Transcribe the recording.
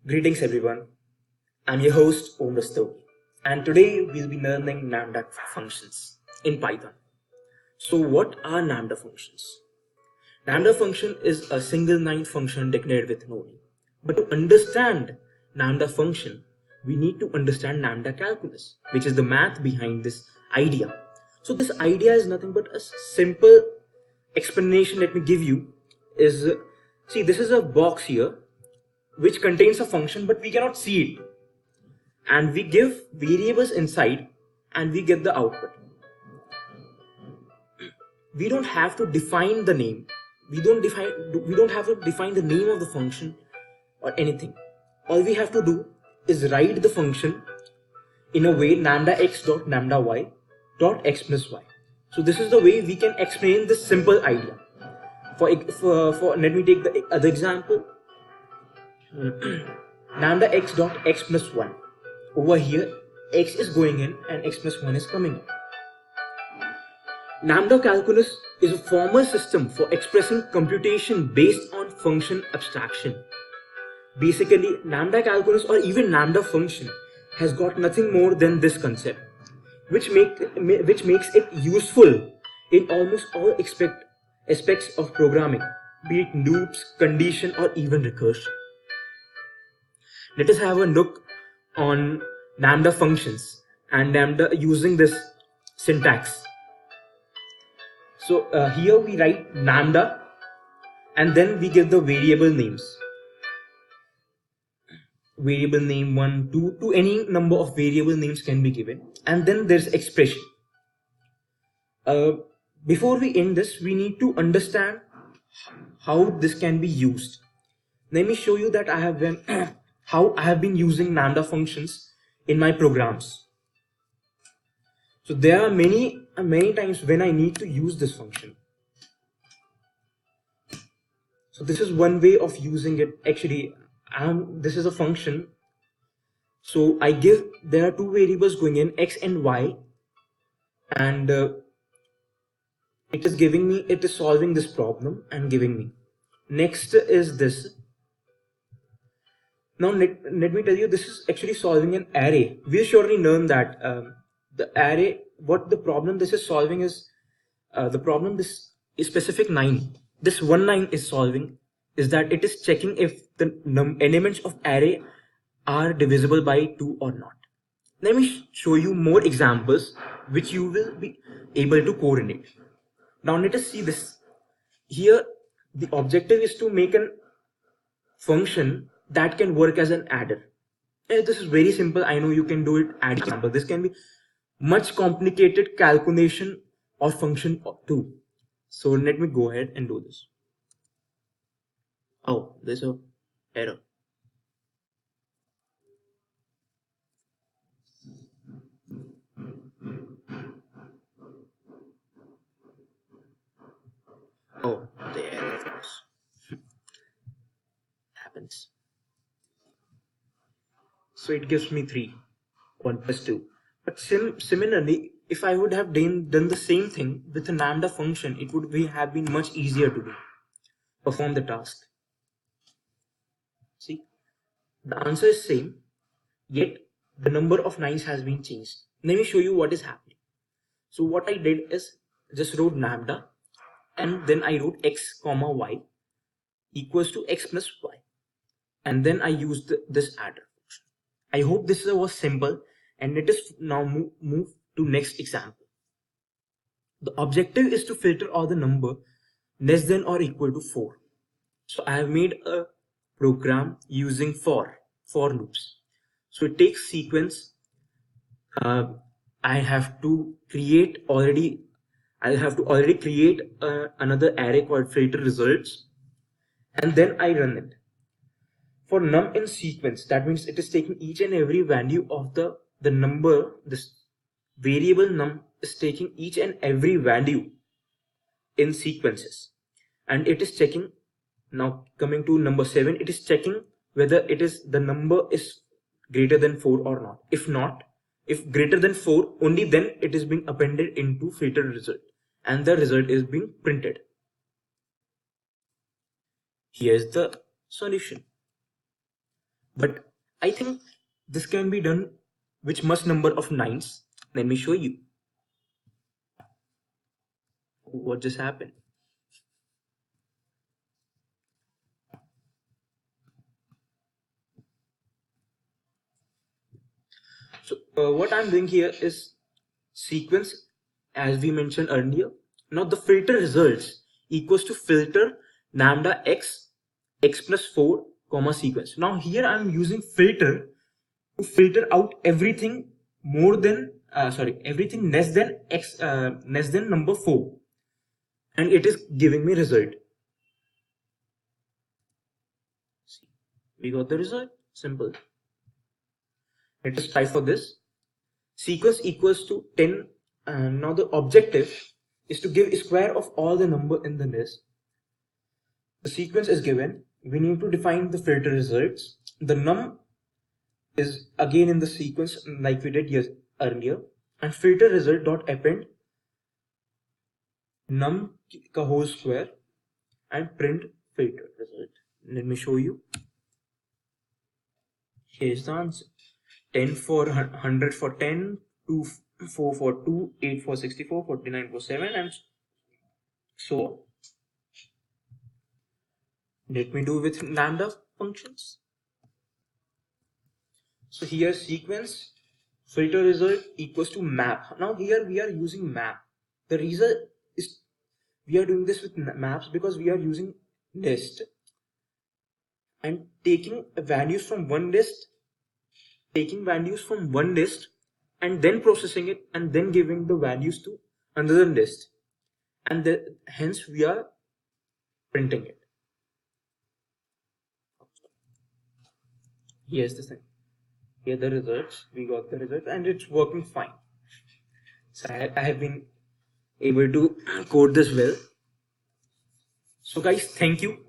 Greetings everyone, I'm your host Om Rastogi, and today we'll be learning Lambda functions in Python. So what are Lambda functions? Lambda function is a single line function declared with no name. But to understand Lambda function, we need to understand Lambda calculus, which is the math behind this idea. So this idea is nothing but a simple explanation. Let me give you is, see, this is a box here which contains a function, but we cannot see it, and we give variables inside and we get the output. We don't have to define the name. We don't have to define the name of the function or anything. All we have to do is write the function in a way lambda x dot lambda y dot x plus y. So this is the way we can explain this simple idea. For let me take the other example. Lambda x dot x plus 1. Over here, x is going in and x plus 1 is coming in. Lambda calculus is a formal system for expressing computation based on function abstraction. Basically, lambda calculus or even lambda function has got nothing more than this concept, which makes it useful in almost all aspects of programming, be it loops, condition, or even recursion. Let us have a look on lambda functions and lambda using this syntax. So here we write lambda and then we give the variable names. Variable name 1, 2 to any number of variable names can be given, and then there's expression. Before we end this, we need to understand how this can be used. Let me show you that how I have been using lambda functions in my programs. So there are many times when I need to use this function. So this is one way of using it. Actually, this is a function. So there are two variables going in, x and y, and it is solving this problem and giving me. Next is this. Now let me tell you, this is actually solving an array. We surely learn that the array, what the problem this is solving is, this is specific line. This one line is solving is that it is checking if the elements of array are divisible by 2 or not. Let me show you more examples which you will be able to coordinate. Now let us see this. Here the objective is to make a function that can work as an adder. And this is very simple. I know you can do it. Add example. This can be much complicated calculation or function too. So let me go ahead and do this. Oh, there's a error. Oh, the error of course happens. So it gives me 3, 1 plus 2. But similarly, if I would have done the same thing with a lambda function, it would have been much easier to perform the task. See, the answer is same, yet the number of lines has been changed. Let me show you what is happening. So what I did is just wrote lambda, and then I wrote x comma y equals to x plus y, and then I used this adder function. I hope this was simple, and let us now move to next example. The objective is to filter all the number less than or equal to 4. So I have made a program using for loops. So it takes sequence. I have to already create another array called filter results, and then I run it. For num in sequence, that means it is taking each and every value of the number. This variable num is taking each and every value in sequences, and it is checking. Now coming to number 7, it is checking whether the number is greater than 4 or not. If greater than 4, only then it is being appended into filter result, and the result is being printed. Here's the solution. But I think this can be done with much number of 9s. Let me show you what just happened. So what I'm doing here is sequence, as we mentioned earlier. Now the filter results equals to filter lambda x plus 4 comma sequence. Now here I'm using filter to filter out everything more than everything less than less than number 4, and it is giving me result. See, we got the result. Simple. Let us try for this. Sequence equals to 10. Now the objective is to give a square of all the number in the list. The sequence is given. We need to define the filter results. The num is again in the sequence like we did earlier, and filter result dot append num ka whole square and print filter result. Let me show you. Here's the answer. 10 for 100 for 10, 2 4 for 2, 8 for 64, 49 for 7, and so on. Let me do with lambda functions. So here sequence filter result equals to map. Now here we are using map. The reason is we are doing this with maps because we are using list and taking values from one list, and then processing it and then giving the values to another list, and hence we are printing it. Here's the thing. Here the results. We got the results and it's working fine. So I have been able to code this well. So guys, thank you.